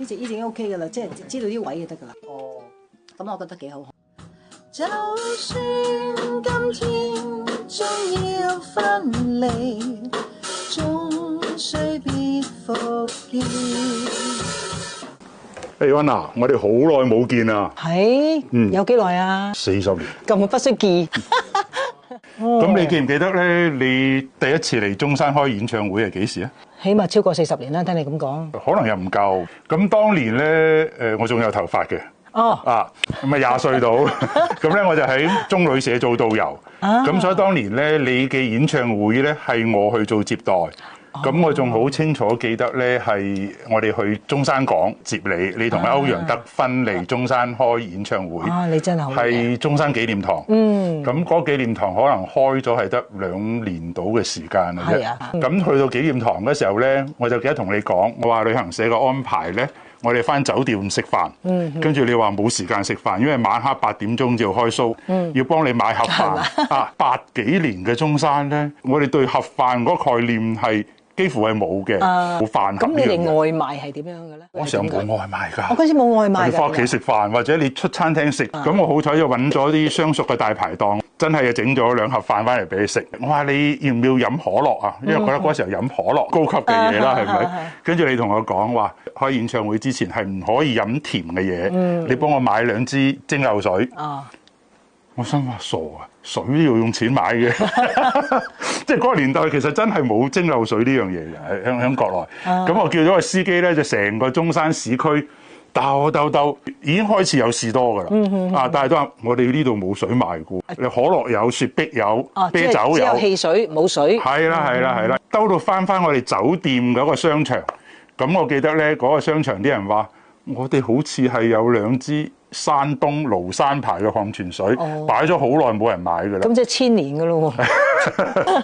呢隻已經 OK 噶啦，即係知道啲位就得噶啦。哦，咁我覺得幾好。就算今天終要分離，終須必復見。溫娜，我哋好耐冇見啦。係，有幾耐啊？40年。咁不識見。咁你記唔記得咧？你第一次嚟中山開演唱會係幾時啊？起碼超過40年啦，聽你咁講。可能又唔夠。咁當年咧，我仲有頭髮嘅。哦。啊，咁啊20歲到，咁咧我就喺中旅社做導遊。咁所以當年咧，你嘅演唱會咧係我去做接待。咁我仲好清楚記得咧，係我哋去中山港接你，你同歐陽德芬嚟中山開演唱會。你真係好。係中山紀念堂。咁嗰紀念堂可能開咗係得2年到嘅時間嘅啫。咁去到紀念堂嘅時候咧，我就記得同你講，我話旅行社嘅安排咧，我哋翻酒店食飯。跟住你話冇時間食飯，因為晚黑8點鐘就開 show。要幫你買盒飯。啊，80幾年嘅中山咧，我哋對盒飯嗰個概念係幾乎係冇嘅，冇飯盒。咁你哋外賣係點樣嘅咧？嗰時候冇外賣㗎。我嗰時冇外賣㗎。你翻屋企食飯，或者你出餐廳食。咁我好彩就揾咗啲相熟嘅大排檔，真係整咗2盒飯翻嚟俾你食。我話你要唔要飲可樂啊？因為覺得嗰時候飲可樂高級嘅嘢啦，係咪？跟住你同我講話，開演唱會之前係唔可以飲甜嘅嘢。你幫我買2支蒸餾水。我心話傻啊！水都要用錢買嘅，即係嗰個年代其實真係冇蒸餾水呢樣嘢嘅，喺國內。咁我叫咗個司機咧，就成個中山市區兜，已經開始有士多噶啦。但係都話我哋呢度冇水賣嘅，你可樂有，雪碧有，啤酒有，只有汽水冇水。係啦，兜到翻我哋酒店嗰個商場。咁我記得咧，嗰個商場啲人話，我哋好似係有2支山東廬山牌嘅礦泉水，擺咗好耐冇人買㗎啦。咁即係1000年㗎咯喎。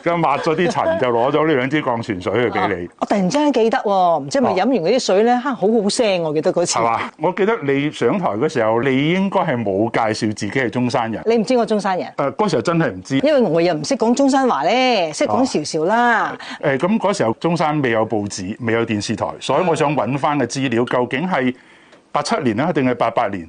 咁抹咗啲塵，就攞咗呢2支礦泉水去俾你。我突然之間記得喎，唔知係咪飲完嗰啲水咧，好好聲，我記得嗰次。係嘛？我記得你上台嗰時候，你應該係冇介紹自己係中山人。你唔知我中山人？嗰時候真係唔知，因為我又唔識講中山話咧，識講少少啦。咁嗰時候中山未有報紙，未有電視台，所以我想揾翻嘅資料，究竟係87年咧，定係88年？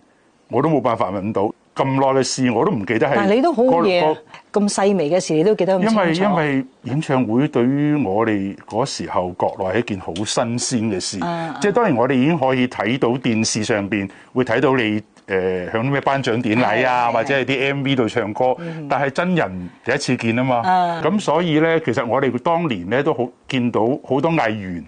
我都冇辦法揾到，咁耐嘅事我都唔記得係。但係你都好嘢，咁細微嘅事你都記得咁清楚。因為演唱會對於我哋嗰時候國內係一件好新鮮嘅事。即係當然我哋已經可以睇到電視上邊會睇到你響啲咩頒獎典禮啊，或者係啲 MV 度唱歌，但係真人第一次見啊嘛。咁所以咧，其實我哋當年咧都好見到好多藝員。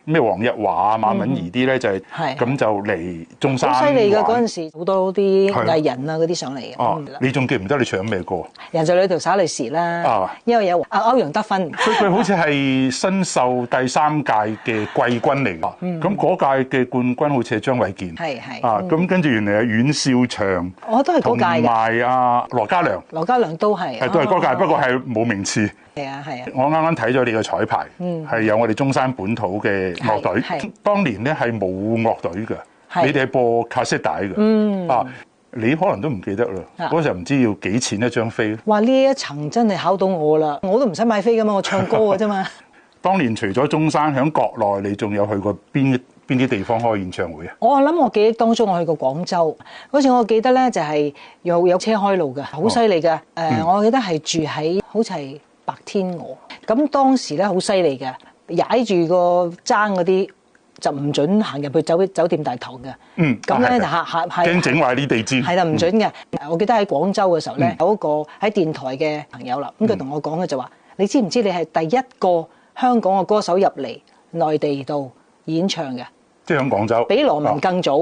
咩黃日華啊、馬敏儀啲咧就係咁就嚟中山玩。好犀利㗎！嗰陣時好多啲藝人啊嗰啲上嚟嘅。你仲記唔得你唱咩歌？人在旅途灑淚時啦。因為有歐陽德芬。佢好似係新秀第3屆嘅季軍嚟㗎。咁嗰屆嘅冠軍好似係張衛健。係。咁跟住原來係阮兆祥。我都係嗰屆嘅。同埋羅嘉良。羅嘉良都係。都係嗰屆，不過係冇名次。係啊。我啱啱睇咗你個彩排，係有我哋中山本土嘅樂隊。當年咧係冇樂隊嘅，你哋係播卡式帶嘅。你可能都唔記得啦。嗰時候唔知要幾錢一張飛。哇！呢一層真係考到我啦，我都唔使買飛噶嘛，我唱歌嘅啫嘛。當年除咗中山，喺國內你仲有去過邊啲地方開演唱會啊？我諗我記憶當中我去過廣州，嗰時我記得咧就係有車開路嘅，好犀利嘅。我記得係住喺好似係白天鵝。咁當時咧好犀利嘅，踩住個踭嗰啲就唔準行入去酒店大堂嘅。咁咧就驚整壞啲地氈。係啦，唔準嘅。我記得喺廣州嘅時候咧，有一個喺電台嘅朋友啦，咁佢同我講嘅就話：你知唔知你係第一個香港嘅歌手入嚟內地度演唱嘅？即係喺廣州。比羅文更早。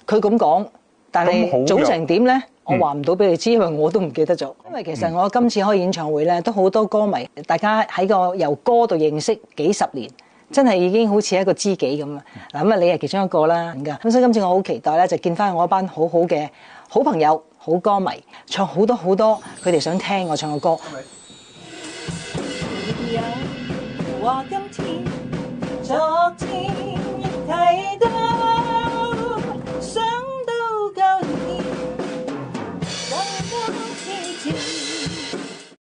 佢咁講，但係早成點咧？我話唔到俾你知，因為我都唔記得咗。因為其實我今次開演唱會咧，都好多歌迷，大家喺個由歌度認識幾十年，真係已經好似一個知己咁啊！嗱，咁啊，你係其中一個啦，咁所以今次我好期待咧，就見翻我一班好好嘅好朋友、好歌迷，唱好多好多佢哋想聽我唱嘅歌。話今天昨